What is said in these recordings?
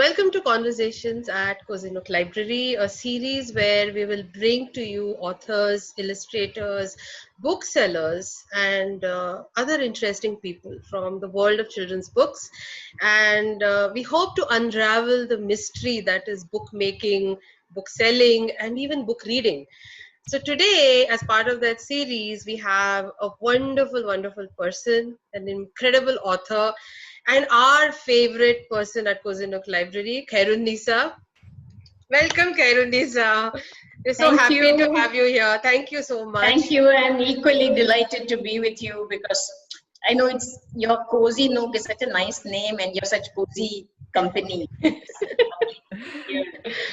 Welcome to Conversations at Cosy Nook Library, a series where we will bring to you authors, illustrators, booksellers, and other interesting people from the world of children's books. And we hope to unravel the mystery that is bookmaking, book selling, and even book reading. So today, as part of that series, we have a wonderful, wonderful person, an incredible author, and our favorite person at Cosy Nook Library, Khyrunnisa. Welcome, Khyrunnisa. We're so Thank happy to you. have you here. Thank you so much. Thank you. I'm equally delighted to be with you because I know it's your Cosy Nook is such a nice name and you're such cozy company. At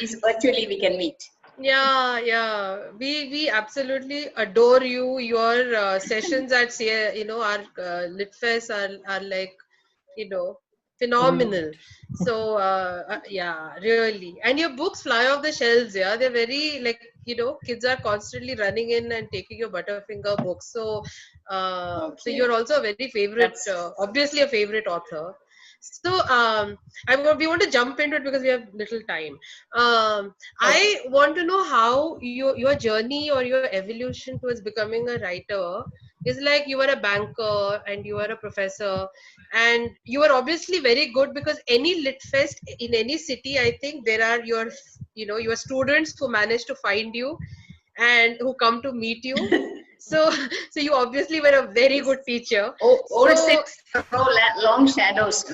least virtually we can meet. Yeah. We absolutely adore you. Your sessions at our Litfest are like, phenomenal. So yeah, really. And your books fly off the shelves. Yeah, they're very like, kids are constantly running in and taking your Butterfinger books. So you're also a very favorite, obviously a favorite author. So we want to jump into it because we have little time. I want to know how your journey or your evolution towards becoming a writer is like. You were a banker and you were a professor, and you were obviously very good because any lit fest in any city, I think there are your students who manage to find you and who come to meet you. So so you obviously were a very good teacher. Old six throw long shadows.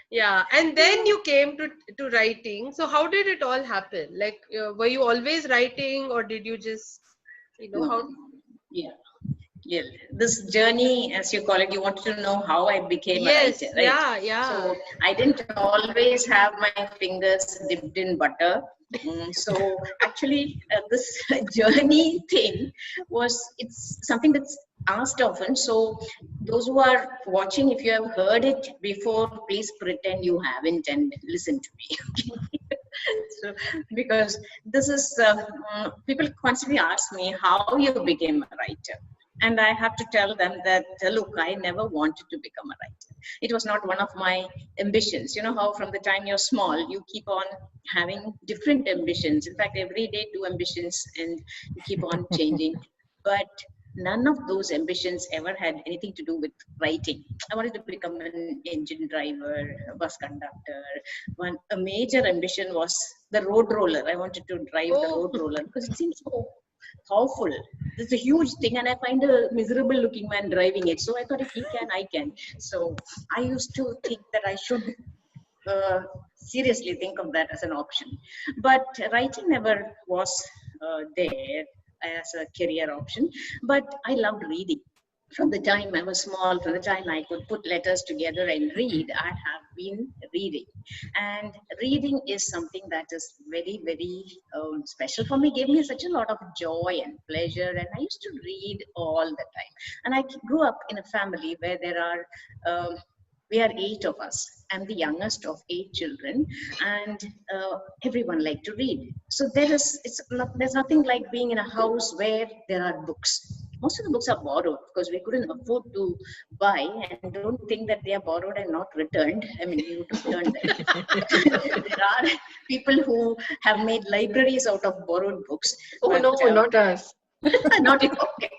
Yeah, and then you came to writing. So how did it all happen? Like, were you always writing, or did you just, how? Yeah, this journey, as you call it, you wanted to know how I became a writer, right? Yeah. So I didn't always have my fingers dipped in butter. So actually, this journey thing it's something that's asked often. So those who are watching, if you have heard it before, please pretend you haven't and listen to me. So, because this is, people constantly ask me how you became a writer. And I have to tell them that, look, I never wanted to become a writer. It was not one of my ambitions. You know how from the time you're small, you keep on having different ambitions. In fact, every day, two ambitions, and you keep on changing. But none of those ambitions ever had anything to do with writing. I wanted to become an engine driver, a bus conductor. A major ambition was the road roller. I wanted to drive the road roller because it seems so powerful. It's a huge thing, and I find a miserable looking man driving it. So I thought if he can, I can. So I used to think that I should seriously think of that as an option. But writing never was there as a career option. But I loved reading. From the time I was small, from the time I could put letters together and read, I have been reading. And reading is something that is very, very special for me, gave me such a lot of joy and pleasure. And I used to read all the time. And I grew up in a family where we are 8 of us. I'm the youngest of 8 children, and everyone liked to read. So there's nothing like being in a house where there are books. Most of the books are borrowed because we couldn't afford to buy, and don't think that they are borrowed and not returned. I mean, we would return them. There are people who have made libraries out of borrowed books. Oh, but, no, not us. Not okay.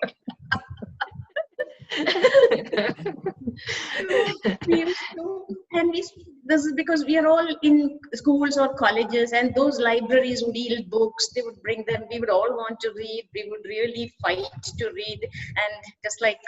This is because we are all in schools or colleges, and those libraries would yield books. They would bring them. We would all want to read. We would really fight to read. And just like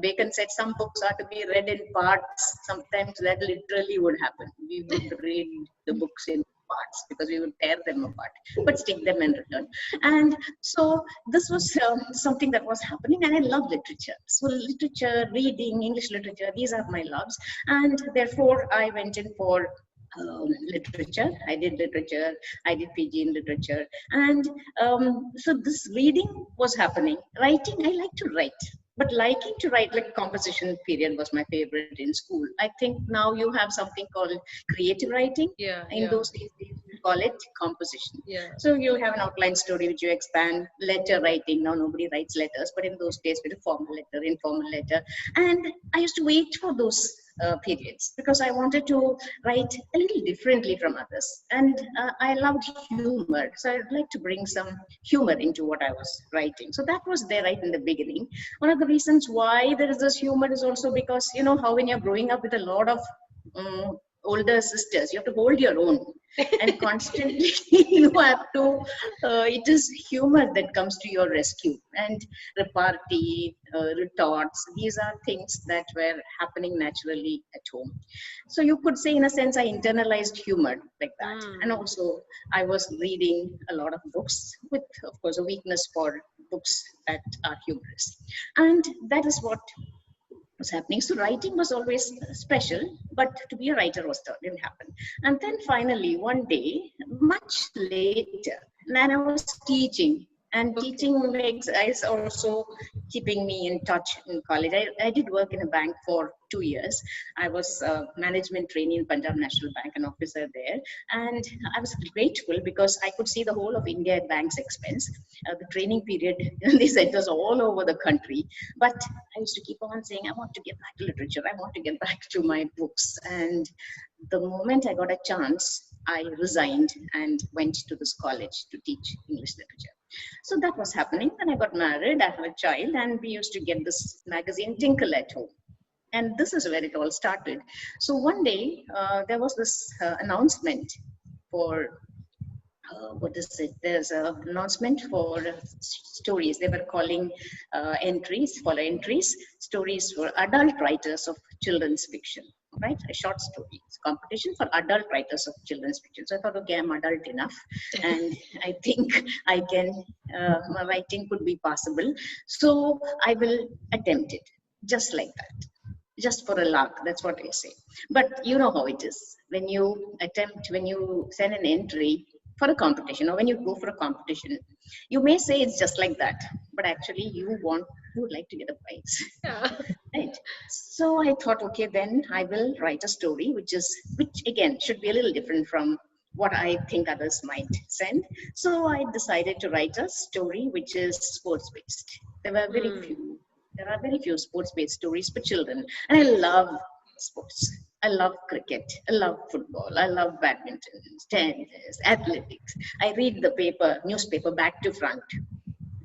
Bacon said, some books are to be read in parts. Sometimes that literally would happen. We would read the books in parts because we would tear them apart, but stick them and return. And so this was something that was happening, and I love literature. So literature, reading, English literature, these are my loves. And therefore I went in for literature. I did literature. I did PG in literature. And so this reading was happening. Writing, I like to write. But liking to write, like composition period was my favorite in school. I think now you have something called creative writing. Those days, they call it composition. So you have an outline story which you expand. Letter writing, now nobody writes letters, but in those days, we did formal letter, informal letter. And I used to wait for those periods, because I wanted to write a little differently from others. And I loved humor. So I'd like to bring some humor into what I was writing. So that was there right in the beginning. One of the reasons why there is this humor is also because, you know, how when you're growing up with a lot of older sisters, you have to hold your own. And constantly you have to, it is humor that comes to your rescue. And repartee, retorts, these are things that were happening naturally at home. So you could say, in a sense, I internalized humor like that. And also, I was reading a lot of books with, of course, a weakness for books that are humorous. And that is what was happening. So writing was always special, but to be a writer was didn't happen. And then finally, one day, much later, when I was teaching, and teaching makes is also keeping me in touch in college. I did work in a bank for 2 years. I was a management trainee in Punjab National Bank, an officer there. And I was grateful because I could see the whole of India at bank's expense. The training period, they said, was all over the country. But I used to keep on saying, I want to get back to literature. I want to get back to my books. And the moment I got a chance, I resigned and went to this college to teach English literature. So that was happening. Then I got married, I have a child, and we used to get this magazine Tinkle at home. And this is where it all started. So one day, there was this announcement for what is it? There's an announcement for stories. They were calling follow entries, stories for adult writers of children's fiction, right? A short story competition for adult writers of children's fiction. So I thought, okay, I'm adult enough, and I think I can, my writing could be possible. So I will attempt it, just like that. Just for a lark, that's what I say. But you know how it is. When you send an entry for a competition, or when you go for a competition, you may say it's just like that, but actually you would like to get a prize. Yeah. Right. So I thought, okay, then I will write a story, which again should be a little different from what I think others might send. So I decided to write a story which is sports based. There are very few sports-based stories for children. And I love sports. I love cricket. I love football. I love badminton, tennis, athletics. I read the newspaper back to front.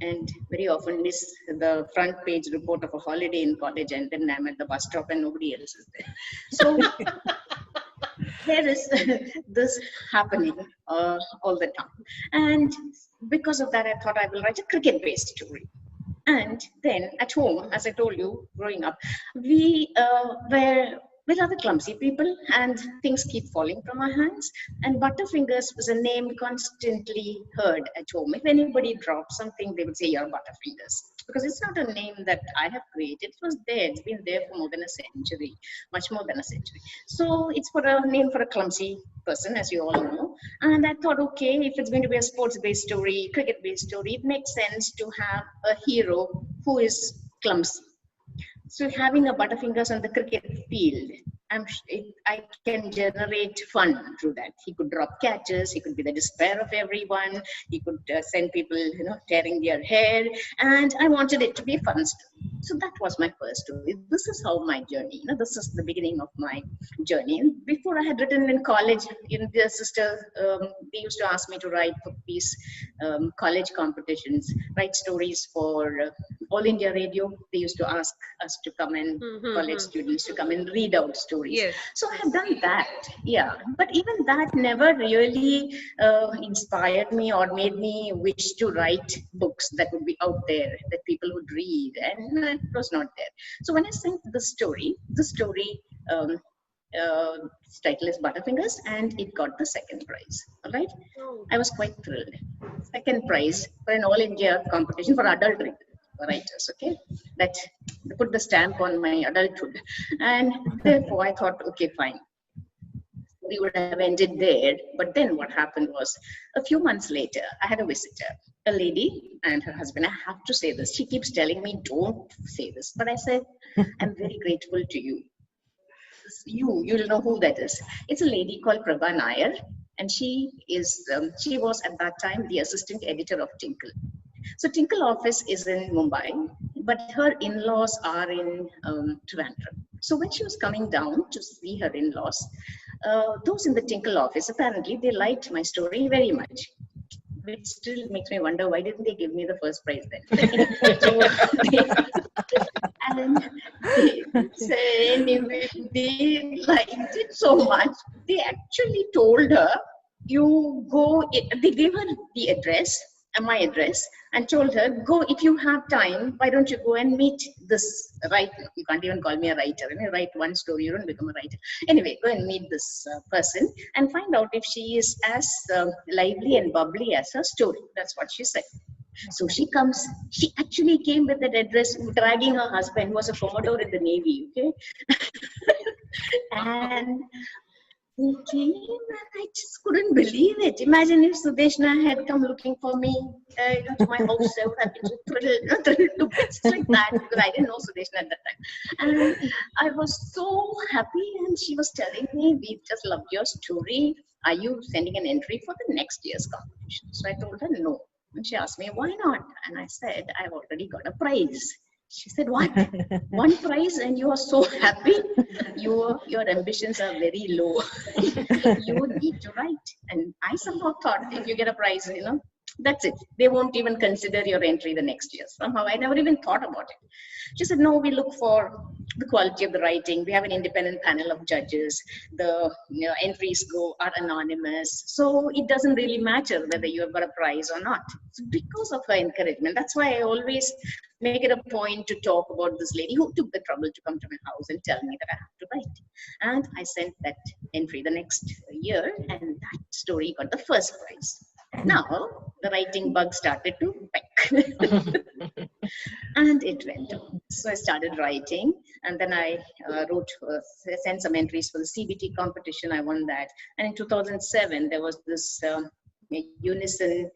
And very often miss the front page report of a holiday in college, and then I'm at the bus stop and nobody else is there. So there is this happening all the time. And because of that, I thought I will write a cricket-based story. And then at home, as I told you, growing up, we we're rather clumsy people, and things keep falling from our hands. And Butterfingers was a name constantly heard at home. If anybody dropped something, they would say, "You're Butterfingers," because it's not a name that I have created. It was there. It's been there for more than a century, much more than a century. So it's for a name for a clumsy person, as you all know. And I thought, okay, if it's going to be a sports-based story, cricket-based story, it makes sense to have a hero who is clumsy. So having a Butterfingers on the cricket field, I can generate fun through that. He could drop catches. He could be the despair of everyone. He could send people, tearing their hair. And I wanted it to be a fun story. So that was my first story. This is how my journey, this is the beginning of my journey. And before I had written in college, their sister, they used to ask me to write for these college competitions, write stories for All India Radio. They used to ask us to come in, college students to come and read out stories. Yes. So I have done that, yeah. But even that never really inspired me or made me wish to write books that would be out there, that people would read, and it was not there. So when I sent the story, its title is Butterfingers, and it got the second prize. All right, I was quite thrilled. Second prize for an all India competition for adult writers. Okay, that put the stamp on my adulthood, and therefore I thought, okay, fine. We would have ended there. But then what happened was, a few months later, I had a visitor, a lady and her husband. I have to say this. She keeps telling me, don't say this. But I said, I'm very grateful to you. You'll know who that is. It's a lady called Prabha Nair. And she was at that time the assistant editor of Tinkle. So Tinkle office is in Mumbai. but her in-laws are in Trivandrum. So when she was coming down to see her in-laws, those in the Tinkle office, apparently they liked my story very much, which still makes me wonder why didn't they give me the first prize then? So and anyway, they liked it so much. They actually told her, "You go." They gave her the address, my address, and told her, "Go if you have time. Why don't you go and meet this writer? You can't even call me a writer. When you write one story, you don't become a writer. Anyway, go and meet this person and find out if she is as lively and bubbly as her story." That's what she said. So she comes, she actually came with that address, dragging her husband, who was a Commodore in the Navy, okay? And they came and I just couldn't believe it. Imagine if Sudeshna had come looking for me to my house. I would have been so thrilled to bits like that, because I didn't know Sudeshna at that time. And I was so happy, and she was telling me, "We just loved your story. Are you sending an entry for the next year's competition?" So I told her no. And she asked me, "Why not?" And I said, "I've already got a prize." She said, "What? One prize and you are so happy? Your ambitions are very low. You need to write." And I somehow thought, if you get a prize, that's it. They won't even consider your entry the next year. Somehow I never even thought about it. She said, "No, we look for the quality of the writing. We have an independent panel of judges. The entries are anonymous. So it doesn't really matter whether you have got a prize or not." So because of her encouragement, that's why I always make it a point to talk about this lady who took the trouble to come to my house and tell me that I have to write. And I sent that entry the next year, and that story got the first prize. Now the writing bug started to peck. And it went on. So I started writing, and then I sent some entries for the CBT competition. I won that. And in 2007, there was this Unison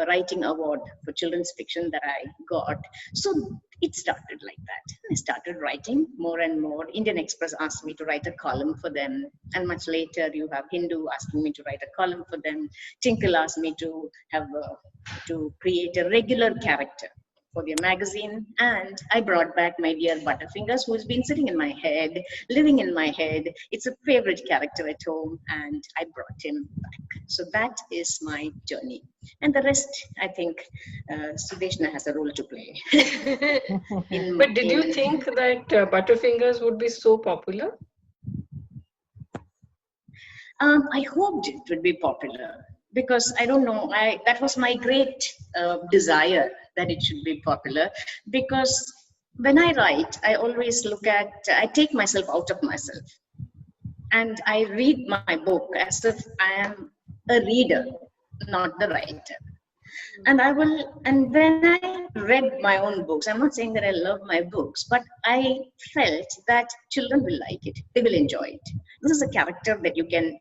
Writing Award for children's fiction that I got. So it started like that. I started writing more and more. Indian Express asked me to write a column for them. And much later, you have Hindu asking me to write a column for them. Tinkle asked me to create a regular character for their magazine. And I brought back my dear Butterfingers, who's been sitting in my head, living in my head. It's a favorite character at home, and I brought him back. So that is my journey. And the rest, I think, Sudeshna has a role to play. But did you think that Butterfingers would be so popular? I hoped it would be popular, because I don't know, that was my great desire, that it should be popular. Because when I write, I always I take myself out of myself, and I read my book as if I am a reader, not the writer. And when I read my own books, I'm not saying that I love my books, but I felt that children will like it. They will enjoy it. This is a character that you can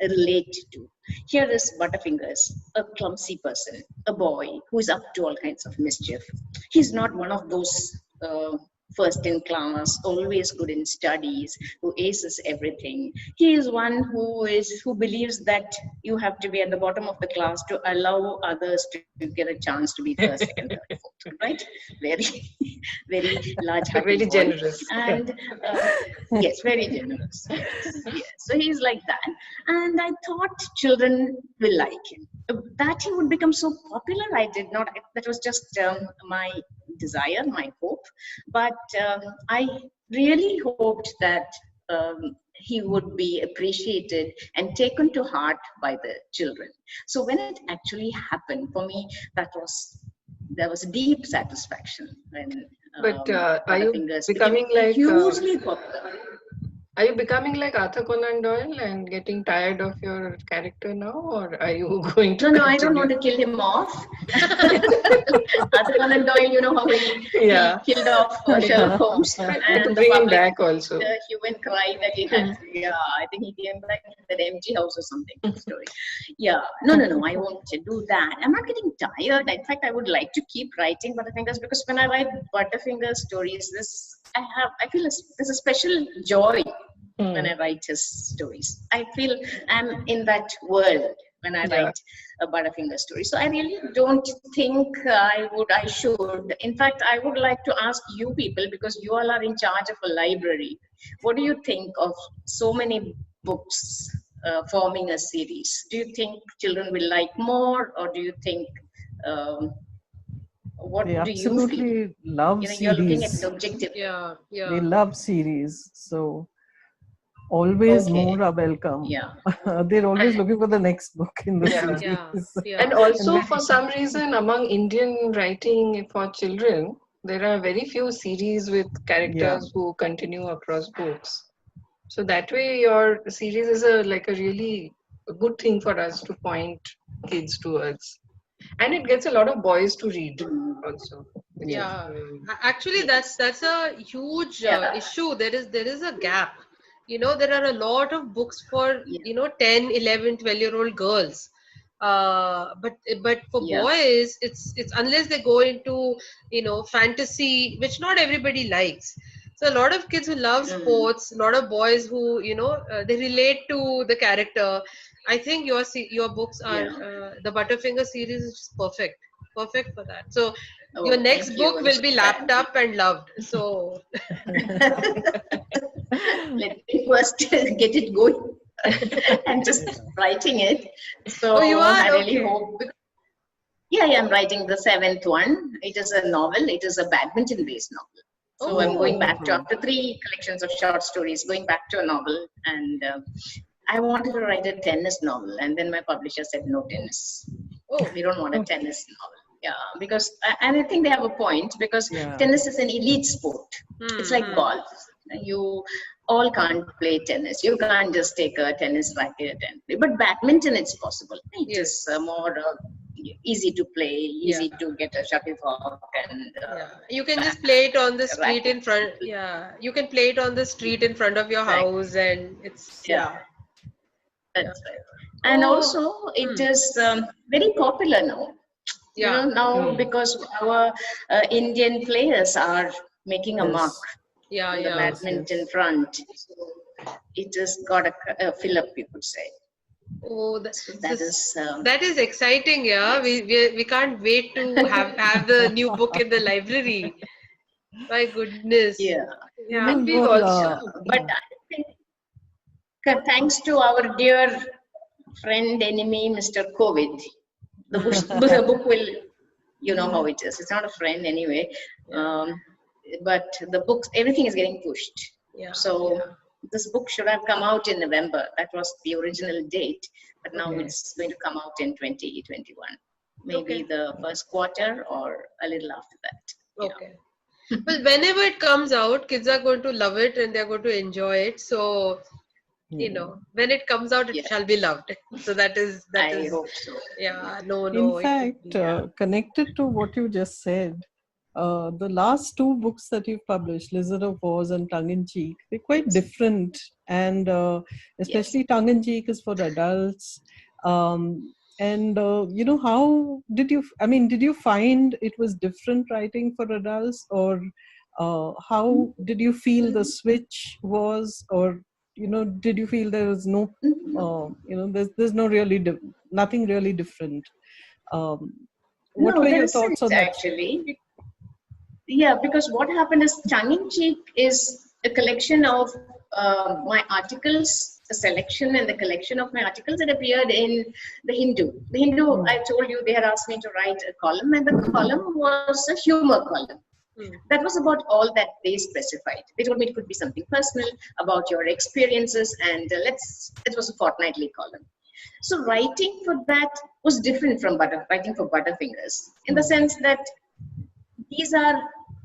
relate to. Here is Butterfingers, a clumsy person, a boy who is up to all kinds of mischief. He's not one of those first in class, always good in studies, who aces everything. He is one who believes that you have to be at the bottom of the class to allow others to get a chance to be first, second, third, fourth, right? Very, very large. Very generous. And yes, very generous. Yes. So he's like that. And I thought children will like him. That he would become so popular, I did not. That was just my desire, my hope. But I really hoped that he would be appreciated and taken to heart by the children. So when it actually happened, for me, there was deep satisfaction. When but are you becoming like hugely popular? Are you becoming like Arthur Conan Doyle and getting tired of your character now, or are you going to? No, I don't want to kill him off. Arthur Conan Doyle, you know how he killed off Sherlock Holmes, and to bring him back also. The human cry that he had. Yeah, I think he came back in that empty house or something. Story. Yeah, no, I won't do that. I'm not getting tired. In fact, I would like to keep writing Butterfingers, because when I write Butterfinger stories, I feel there's a special joy when I write his stories. I feel I'm in that world when I write a Butterfinger story. So I really don't think I should. In fact, I would like to ask you people, because you all are in charge of a library. What do you think of so many books forming a series? Do you think children will like more, or do you think, what They do you feel? absolutely love You're looking at it series. objectively. Yeah, They yeah. love series. So always Okay. more are welcome. Yeah. They're always And, looking for the next book in the yeah. Yeah, series. And yeah. And also, when for some reason, among Indian writing for children, there are very few series with yeah, characters who continue across books. So that way, your series is a really a good thing for us to point kids towards, and it gets a lot of boys to read Mm. also, which yeah, is Yeah, actually, Yes. that's a huge Yeah. issue. There is a gap. There are a lot of books for Yeah. 10, 11, 12-year-old girls. But for Yeah. boys, it's unless they go into fantasy, which not everybody likes. So a lot of kids who love Mm. sports, a lot of boys who they relate to the character. I think your books are Yeah. the Butterfinger series is perfect for that. So your Oh, next thank you. book I'm will so be glad. lapped up and loved. So Let me first get it going. I'm just writing it. oh, you So I are really okay. hope. Yeah, I'm writing the seventh one. It is a novel. It is a badminton-based novel. So I'm going Oh, back to, after 3 collections of short stories, going back to a novel. And I wanted to write a tennis novel. And then my publisher said, no tennis. oh, We don't want a tennis novel. Yeah, because, and I think they have a point, because yeah. tennis is an elite sport. It's like hmm. golf. You all can't play tennis. You can't just take a tennis racket and play. But badminton, it's possible. It is Yes, more easy to play, yeah, easy to get a shuttlecock and yeah. You can bat, just play it on the street racket. in front. Yeah, you can play it on the street in front of your Exactly. house, and it's Yeah, yeah, yeah. that's right. And Oh, also, it hmm. is very popular now. Yeah, Now, mm, because our Indian players are making a mark Yes, yeah, on the yeah. yes, badminton yes. front. So it just got a fill up, you could say. Oh, So that is, this that is exciting. Yeah, yes. we can't wait to have the new book in the library. My goodness. Yeah. You Yeah. know, and we've your also Yeah. But I think, thanks to our dear friend, enemy, Mr. COVID, the book will, you know how it is. It's not a friend anyway. Yeah, Um, but the books, everything is getting pushed. yeah, So yeah. this book should have come out in November. That was the original date. But now Okay, it's going to come out in 2021. Maybe okay, the first quarter or a little after that. Yeah. okay. Well, whenever it comes out, kids are going to love it and they're going to enjoy it. So, yeah. when it comes out, it Yeah. shall be loved. So that I is, hope so. yeah, no, In no, it should fact, be, yeah. connected to what you just said, the last two books that you've published, Lizard of Wars and Tongue in Cheek, they're quite Yes. different. And Yes. especially Tongue in Cheek is for adults. And how did you, I mean, did you find it was different writing for adults, or how did you feel the switch was, or, did you feel there was no, there's no really, nothing really different? Um, what No, were there your thoughts isn't on that? actually. Yeah, because what happened is Tongue in Cheek is a collection of my articles, a selection and the collection of my articles that appeared in the Hindu. The Hindu, Hmm. I told you, they had asked me to write a column, and the column was a humor column. Hmm. That was about all that they specified. They told me it could be something personal about your experiences, and it was a fortnightly column. So writing for that was different from writing for Butterfingers, in the Hmm. sense that these are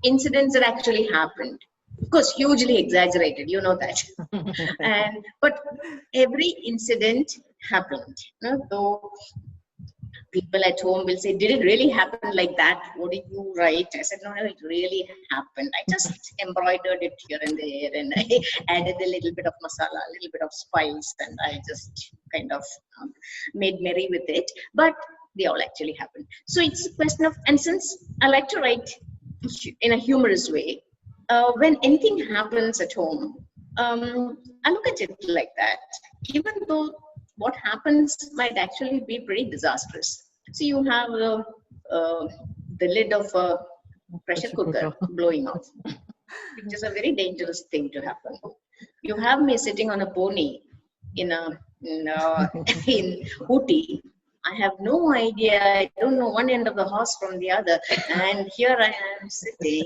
incidents that actually happened. Of course, hugely exaggerated, you know that. And but every incident happened. Though people at home will say, "Did it really happen like that? What did you write?" I said, "No, no, it really happened. I just embroidered it here and there, and I added a little bit of masala, a little bit of spice, and I just kind of made merry with it." But they all actually happened. So it's a question of, and since I like to write in a humorous way, when anything happens at home, I look at it like that. Even though what happens might actually be pretty disastrous. So you have the lid of a pressure cooker blowing off, which is a very dangerous thing to happen. You have me sitting on a pony in in Ooty. I have no idea. I don't know one end of the horse from the other, and here I am sitting.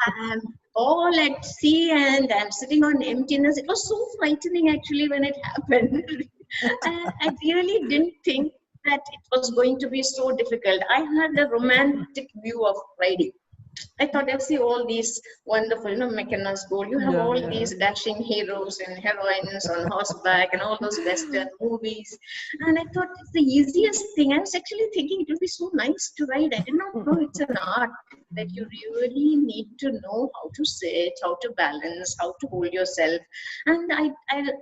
I'm all at sea, and I'm sitting on emptiness. It was so frightening, actually, when it happened. I really didn't think that it was going to be so difficult. I had a romantic view of riding. I thought I see all these wonderful, McKenna's Gold. You have all these dashing heroes and heroines on horseback and all those Western movies. And I thought it's the easiest thing. I was actually thinking it would be so nice to ride. I did not know it's an art that you really need to know how to sit, how to balance, how to hold yourself. And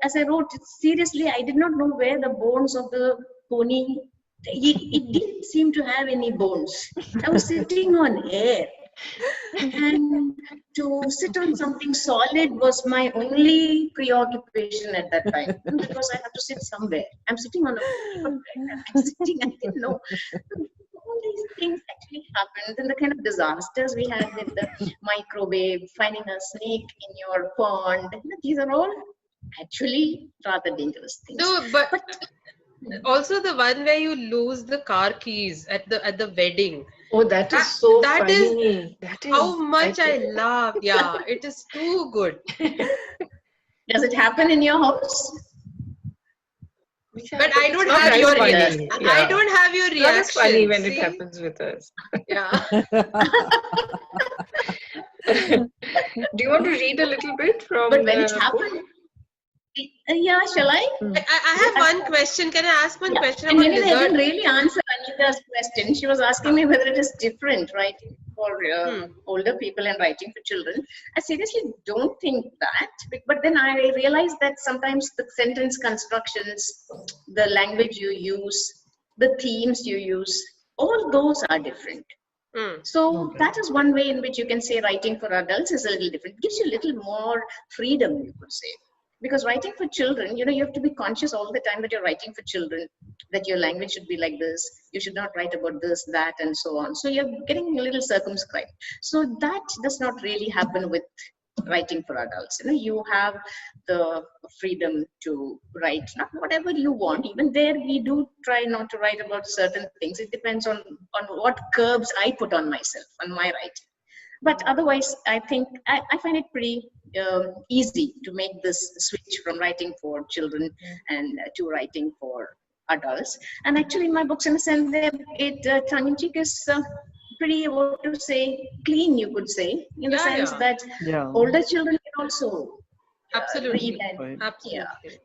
as I wrote, seriously, I did not know where the bones of the pony, it didn't seem to have any bones. I was sitting on air. And to sit on something solid was my only preoccupation at that time, because I have to sit somewhere. I'm sitting on a I'm sitting, I didn't know. All these things actually happened, and the kind of disasters we had with the microwave, finding a snake in your pond. These are all actually rather dangerous things. No, but also the one where you lose the car keys at the wedding. Oh, that is so that funny. Is that is how much I laughed. Yeah, it is too good. Does it happen in your house? But I don't have your reaction. Yeah. I don't have your reaction. It's funny when it happens with us. Yeah. Do you want to read a little bit from? But when it happened. Yeah, shall I? I have one question. Can I ask one question and about anyway, lizard? I didn't really answer Anita's question. She was asking me whether it is different writing for older people and writing for children. I seriously don't think that. But then I realized that sometimes the sentence constructions, the language you use, the themes you use, all those are different. So that is one way in which you can say writing for adults is a little different. It gives you a little more freedom, you could say. Because writing for children, you have to be conscious all the time that you're writing for children, that your language should be like this, you should not write about this, that, and so on. So you're getting a little circumscribed. So that does not really happen with writing for adults. You have the freedom to write not whatever you want. Even there, we do try not to write about certain things. It depends on what curbs I put on myself, on my writing. But otherwise, I think I find it pretty easy to make this switch from writing for children and to writing for adults. And actually, in my books, in a sense, tongue-in-cheek is pretty, what to say, clean, you could say, in the sense that older children can also absolutely read and absolutely.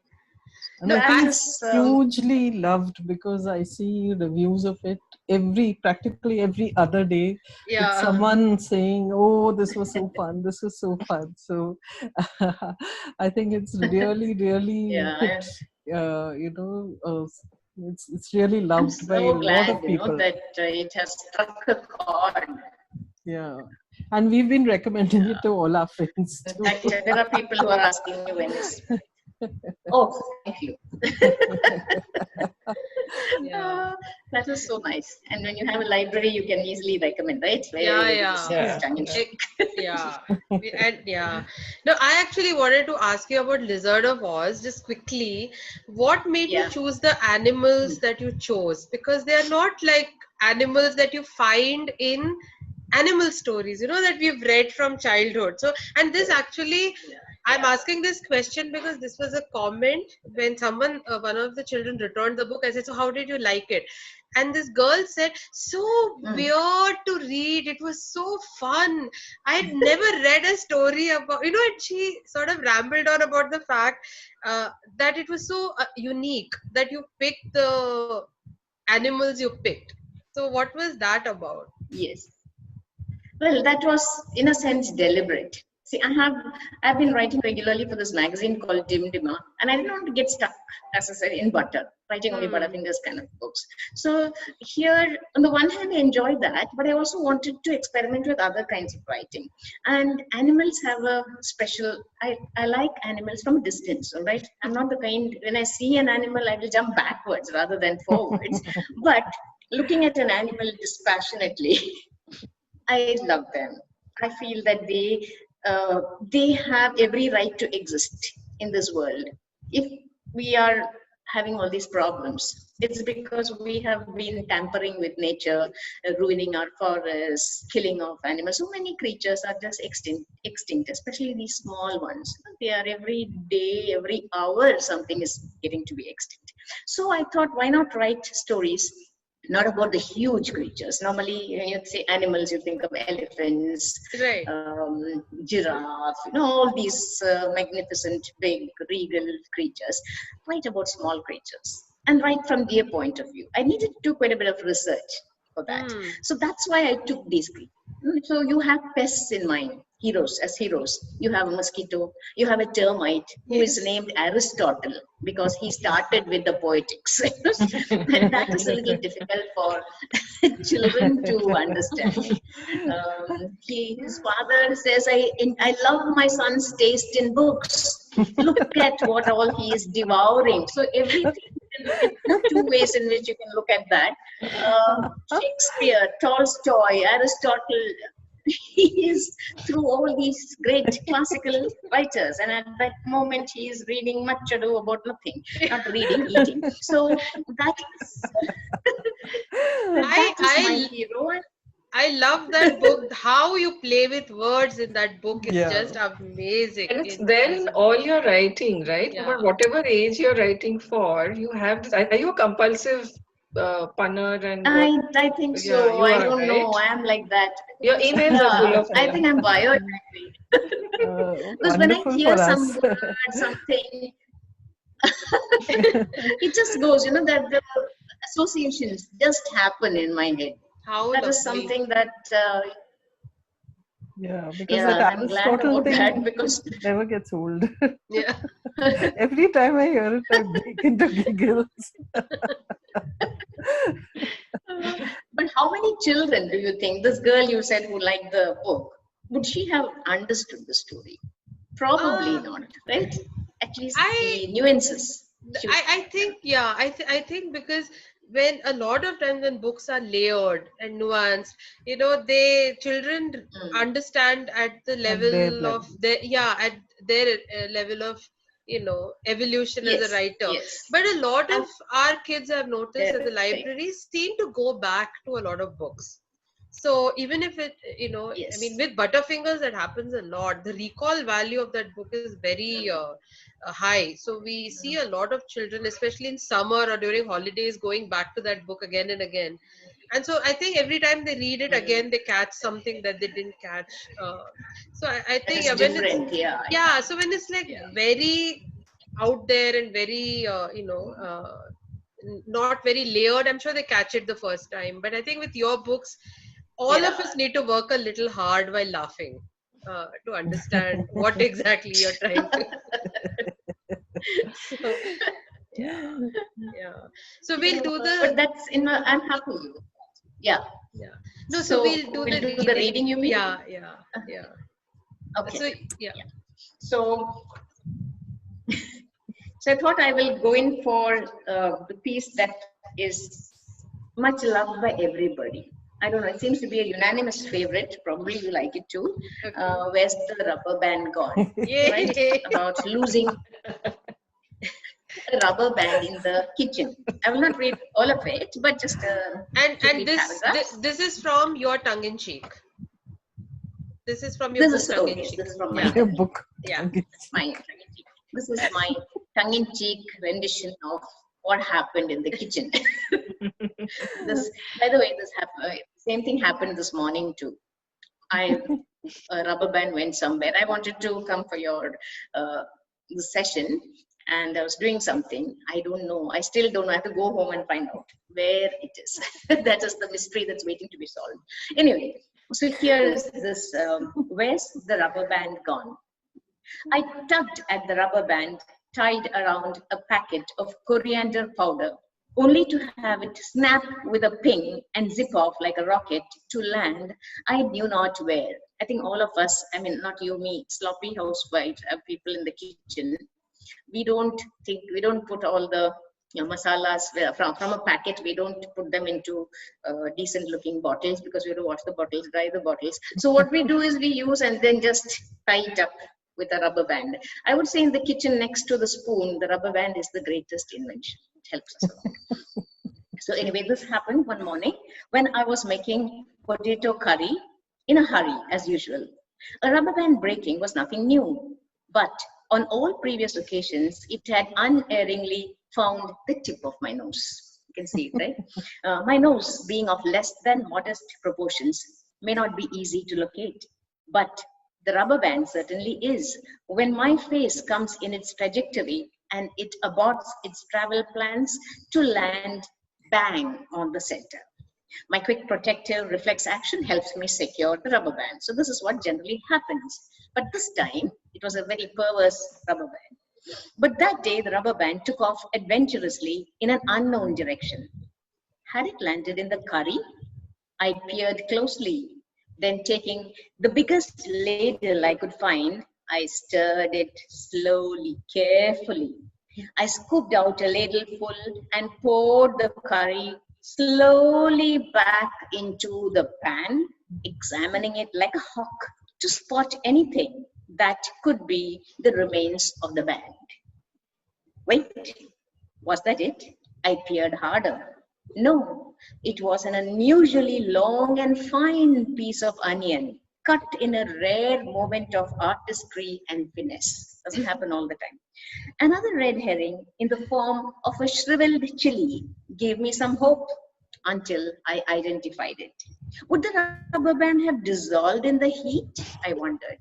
And I think it's hugely loved because I see reviews of it practically every other day. Yeah. With someone saying, "Oh, this was so fun! This was so fun!" So I think it's really, really hit. It's really loved by a lot of people. I'm so glad, that it has struck a chord. Yeah. And we've been recommending it to all our friends too. There are people who are asking me when it's. Oh, thank you. That is so nice. And when you have a library, you can easily recommend, right? No, I actually wanted to ask you about Lizard of Oz just quickly. What made you choose the animals that you chose? Because they are not like animals that you find in animal stories, that we've read from childhood. So, and this actually. I'm asking this question because this was a comment when someone, one of the children returned the book. I said, so how did you like it? And this girl said, so weird to read. It was so fun. I'd never read a story about, and she sort of rambled on about the fact that it was so unique that you picked the animals you picked. So what was that about? Yes. Well, that was in a sense deliberate. See, I've been writing regularly for this magazine called Dim Dimma, and I didn't want to get stuck, as I said, in butter, writing only Butterfingers kind of books. So here, on the one hand, I enjoyed that, but I also wanted to experiment with other kinds of writing. And animals have a special. I like animals from a distance. All right, I'm not the kind, when I see an animal, I will jump backwards rather than forwards. But looking at an animal dispassionately, I love them. I feel that they have every right to exist in this world. If we are having all these problems, it's because we have been tampering with nature, ruining our forests, killing off animals. So many creatures are just extinct, especially these small ones. They are every day, every hour, something is getting to be extinct. So I thought, why not write stories not about the huge creatures. Normally, when you say animals, you think of elephants, Right. giraffe, all these magnificent, big, regal creatures. Write about small creatures and write from their point of view. I needed to do quite a bit of research for that. So that's why I took these creatures. So you have pests in mind, heroes. You have a mosquito, you have a termite who is named Aristotle because he started with the poetics. And that is a little difficult for children to understand. His father says, I love my son's taste in books. Look at what all he is devouring. So everything, there are two ways in which you can look at that. Shakespeare, Tolstoy, Aristotle, he is through all these great classical writers, and at that moment he is reading Much Ado About Nothing, not reading, eating. So that is, my hero. I love that book. How you play with words in that book is Yeah. just amazing. And it's there in all your writing, right? Yeah. But whatever age you're writing for, you have this. Are you a compulsive punner and what? I think Yeah, so. you I are, don't know. right? I am like that. Your emails are full of I them. think I'm wired that way. Because when I Wonderful hear for some us. word, something, it just goes, that the associations just happen in my head. How That is lovely. something that, Yeah, because yeah, that I'm glad Aristotle about that thing because, never gets old. Yeah. Every time I hear it, I break into giggles. but how many children do you think, this girl you said who liked the book, would she have understood the story? Probably Uh, not, right? At least I the nuances. She would I think yeah I think because when a lot of times when books are layered and nuanced, they children understand at the At their level of level. their at their level of evolution as a Yes, writer. yes. But a lot of And our kids, I've noticed, at the correct. libraries seem to go back to a lot of books. So even if it, I mean, Yes. with Butterfingers, that happens a lot. The recall value of that book is very high. So we see a lot of children, especially in summer or during holidays, going back to that book again and again. And so I think every time they read it again, they catch something that they didn't catch. So I That think, is yeah, when it's different, yeah. yeah, so when it's like Yeah. very out there and very not very layered, I'm sure they catch it the first time. But I think with your books, all of Yeah. us need to work a little hard while laughing to understand what exactly you're trying to. So, yeah, yeah. So we'll do But the that's I'm happy with that. Yeah. yeah. No, so So we'll do we'll the do the reading. reading, you mean? Yeah, yeah, yeah. Okay. So yeah. Yeah. So, so I thought I will go in for the piece that is much loved by everybody. I don't know, it seems to be a unanimous favorite. Probably you like it too. Okay. Where's the rubber band gone? Right? Yay. About losing a rubber band in the kitchen. I will not read all of it, but just two, And three paragraphs. this is from your tongue in cheek. This is from your This book is, tongue oh in yes, cheek. this is from my Yeah, Your tongue. book. yeah. My tongue-in-cheek. This is my tongue-in-cheek rendition of what happened in the kitchen. This, by the way, same thing happened this morning too. A rubber band went somewhere. I wanted to come for your the session, and I was doing something. I don't know. I still don't know. I have to go home and find out where it is. That is the mystery that's waiting to be solved. Anyway, So here's this, where's the rubber band gone? I tugged at the rubber band tied around a packet of coriander powder, only to have it snap with a ping and zip off like a rocket to land I knew not where. I think all of us, I mean, not you, me, sloppy housewives, people in the kitchen, we don't put all the masalas from a packet. We don't put them into decent looking bottles because we have to wash the bottles, dry the bottles. So what we do is we use and then just tie it up with a rubber band. I would say in the kitchen next to the spoon, the rubber band is the greatest invention. It helps us a lot. So anyway, this happened one morning when I was making potato curry in a hurry as usual. A rubber band breaking was nothing new, but on all previous occasions, it had unerringly found the tip of my nose. You can see it, right? My nose, being of less than modest proportions, may not be easy to locate, but the rubber band certainly is. When my face comes in its trajectory and it aborts its travel plans to land bang on the center. My quick protective reflex action helps me secure the rubber band. So this is what generally happens. But this time, it was a very perverse rubber band. But that day, the rubber band took off adventurously in an unknown direction. Had it landed in the curry? I peered closely. Then taking the biggest ladle I could find, I stirred it slowly, carefully. I scooped out a ladleful and poured the curry slowly back into the pan, examining it like a hawk to spot anything that could be the remains of the band. Wait, was that it? I peered harder. No, it was an unusually long and fine piece of onion, cut in a rare moment of artistry and finesse. Doesn't happen all the time. Another red herring in the form of a shriveled chili gave me some hope until I identified it. Would the rubber band have dissolved in the heat? I wondered.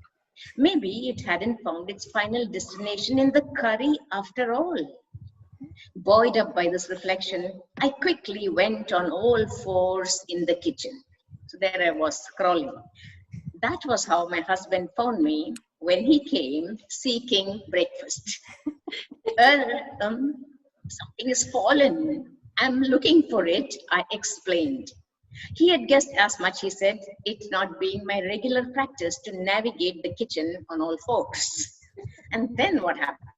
Maybe it hadn't found its final destination in the curry after all. Buoyed up by this reflection, I quickly went on all fours in the kitchen. So there I was, crawling. That was how my husband found me when he came seeking breakfast. Something has fallen. I'm looking for it, I explained. He had guessed as much, he said, it not being my regular practice to navigate the kitchen on all fours. And then what happened?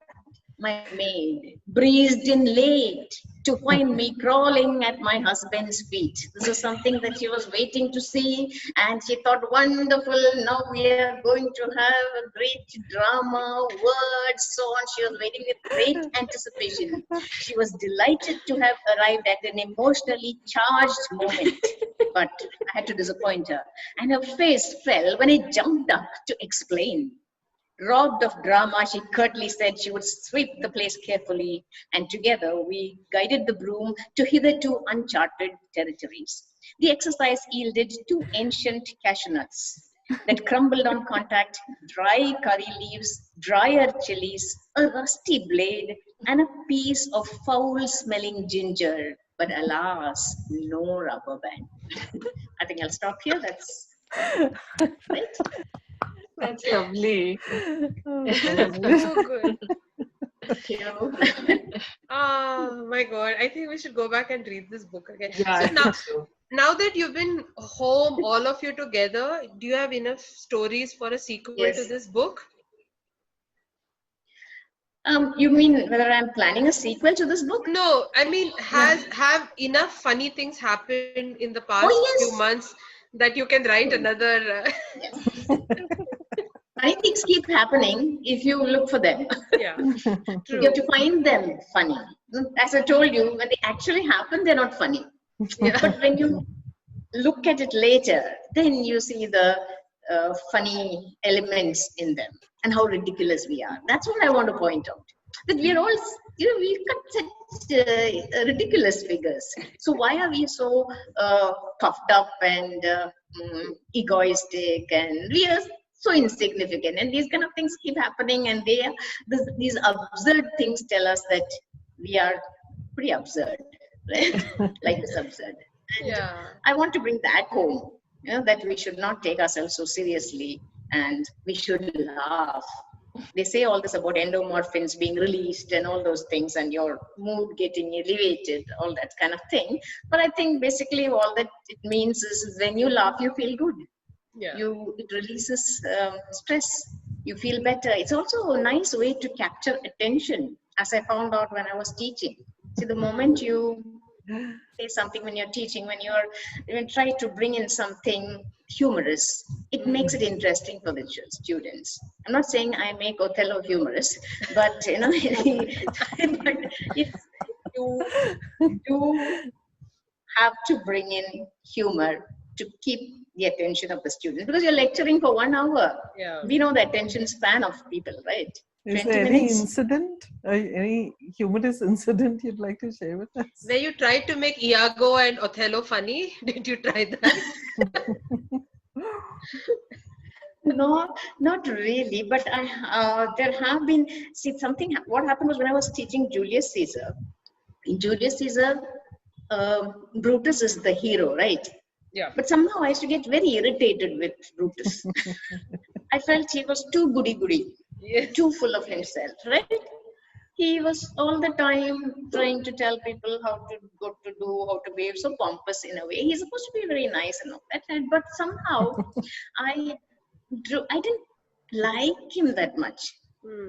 My maid breezed in late to find me crawling at my husband's feet. This is something that she was waiting to see, and she thought, wonderful, now we are going to have a great drama, words, so on. She was waiting with great anticipation. She was delighted to have arrived at an emotionally charged moment, but I had to disappoint her, and her face fell when I jumped up to explain. Robbed of drama, she curtly said she would sweep the place carefully, and together we guided the broom to hitherto uncharted territories. The exercise yielded 2 ancient cashew nuts that crumbled on contact, dry curry leaves, drier chilies, a rusty blade, and a piece of foul-smelling ginger. But alas, no rubber band. I think I'll stop here. That's right. That's lovely. So good. Thank you. Oh my God. I think we should go back and read this book again. Yeah, I So now, think so. now that you've been home, all of you together, do you have enough stories for a sequel to Yes. this book? You mean whether I'm planning a sequel to this book? No, I mean, have enough funny things happened in the past few yes. months that you can write another? Yes. Funny things keep happening if you look for them. Yeah, You true. have to find them funny. As I told you, when they actually happen, they're not funny. Yeah. But when you look at it later, then you see the funny elements in them and how ridiculous we are. That's what I want to point out. That we are all, we've got such ridiculous figures. So why are we so puffed up and egoistic, and we are so insignificant? And these kind of things keep happening, and these absurd things tell us that we are pretty absurd. Right? Life is absurd. And Yeah. I want to bring that home. that we should not take ourselves so seriously and we should laugh. They say all this about endomorphins being released and all those things and your mood getting elevated, all that kind of thing. But I think basically all that it means is when you laugh, you feel good. Yeah. It releases stress. You feel better. It's also a nice way to capture attention, as I found out when I was teaching. See, the moment you say something when you're teaching, when you try to bring in something humorous, it makes it interesting for the students. I'm not saying I make Othello humorous, but but it's, you do have to bring in humor to keep the attention of the students, because you're lecturing for 1 hour. Yeah. We know the attention span of people, right? Is 20 there any minutes. incident, any humorous incident you'd like to share with us? Where you tried to make Iago and Othello funny? Did you try that? No, not really, but there have been, see, something, what happened was when I was teaching Julius Caesar. In Julius Caesar, Brutus is the hero, right? Yeah. But somehow I used to get very irritated with Brutus. I felt he was too goody-goody, Yes. too full of himself, right? He was all the time trying to tell people how to do, how to behave, so pompous in a way. He's supposed to be very nice and all that, but somehow I didn't like him that much.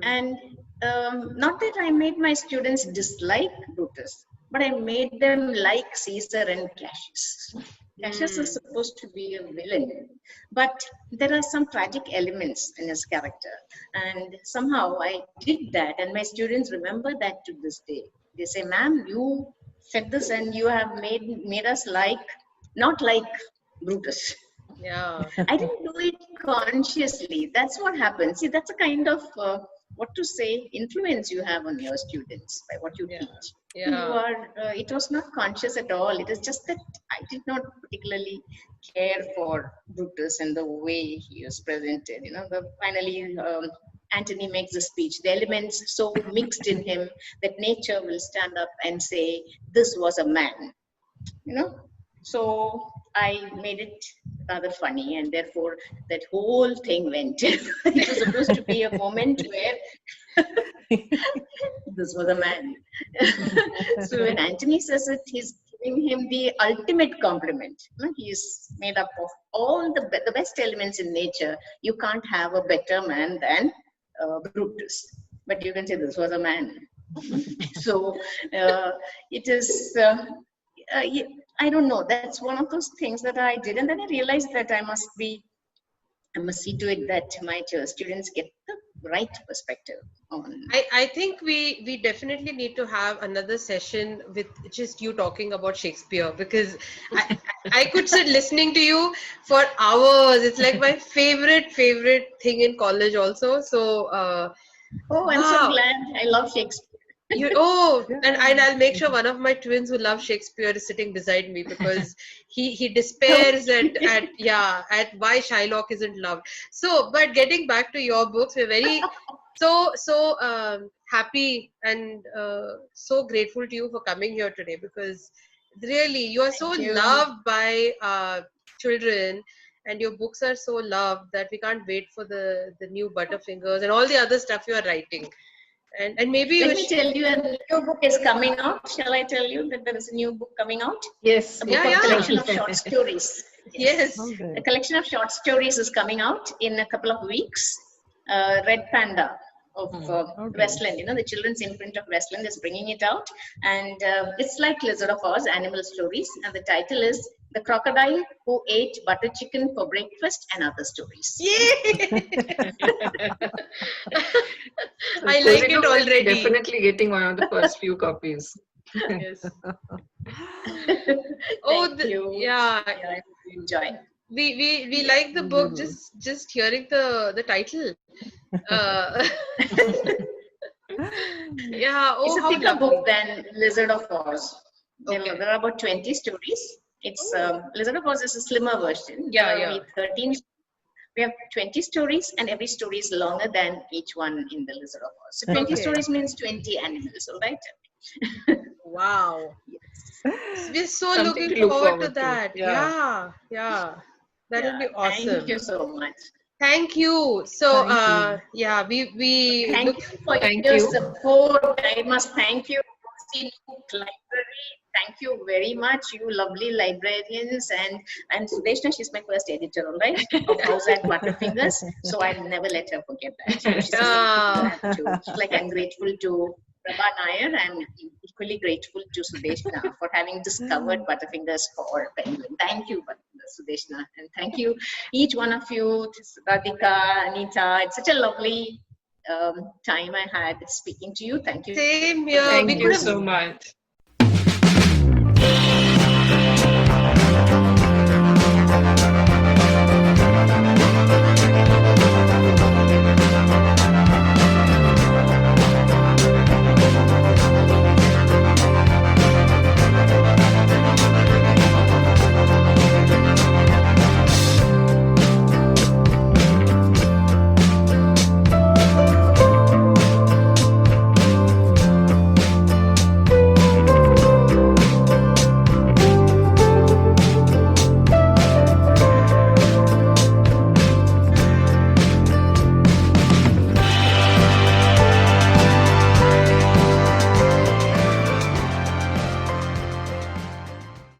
And not that I made my students dislike Brutus, but I made them like Caesar and Cassius. Cassius is supposed to be a villain, but there are some tragic elements in his character. And somehow I did that, and my students remember that to this day. They say, ma'am, you said this and you have made us not like Brutus. Yeah. I didn't do it consciously. That's what happens. See, that's a kind of influence you have on your students by what you teach. Yeah. It was not conscious at all. It is just that I did not particularly care for Brutus and the way he was presented. Finally, Antony makes the speech. The elements so mixed in him that nature will stand up and say, "This was a man." So I made it rather funny, and therefore that whole thing went. It was supposed to be a moment where this was a man. So when Antony says it, he's giving him the ultimate compliment. He's made up of all the best elements in nature. You can't have a better man than Brutus, but you can say this was a man. So it is. I don't know. That's one of those things that I did, and then I realized that I must see to it that my students get the right perspective on. I think we definitely need to have another session with just you talking about Shakespeare, because I could sit listening to you for hours. It's like my favorite thing in college also. So I'm so glad. I love Shakespeare. And I'll make sure one of my twins who love Shakespeare is sitting beside me, because he despairs at why Shylock isn't loved. So, but getting back to your books, we're very so happy and so grateful to you for coming here today, because really you are so loved by children, and your books are so loved that we can't wait for the new Butterfingers and all the other stuff you are writing. And maybe let me tell you, a new book is coming out. Shall I tell you that there is a new book coming out? Yes. A collection of short stories. Yes. Okay. A collection of short stories is coming out in a couple of weeks. Red Panda of Westland, the children's imprint of Westland is bringing it out. And it's like Lizard of Oz, animal stories. And the title is The Crocodile Who Ate Butter Chicken for Breakfast and Other Stories. Yay! I like it already. Definitely getting one of the first few copies. Yes. Thank you. Yeah. I enjoy. We like the book just hearing the title. Yeah. It's a thicker book than Lizard of Oz. There are about 20 stories. It's Lizard of Oz is a slimmer version. We have 20 stories, and every story is longer than each one in the Lizard of Oz. So 20 stories means 20 animals, all right? Wow. Yes. We're so Something looking forward to that. Yeah. Yeah. That will be awesome. Thank you so much. Thank you. So, Thank you. yeah, we Thank look. you for Thank your you. support. I must thank you, Cosy Nook Library. Thank you very much, you lovely librarians. And Sudeshna, she's my first editor, all right, of House at Butterfingers. So I'll never let her forget that. So she's Ah. just like I'm grateful to Prabha Nair. I'm equally grateful to Sudeshna for having discovered Butterfingers for Penguin. Thank you, Sudeshna, and thank you each one of you, Radhika, Anita. It's such a lovely time I had speaking to you. Thank you. Same here. We Thank could you have so much.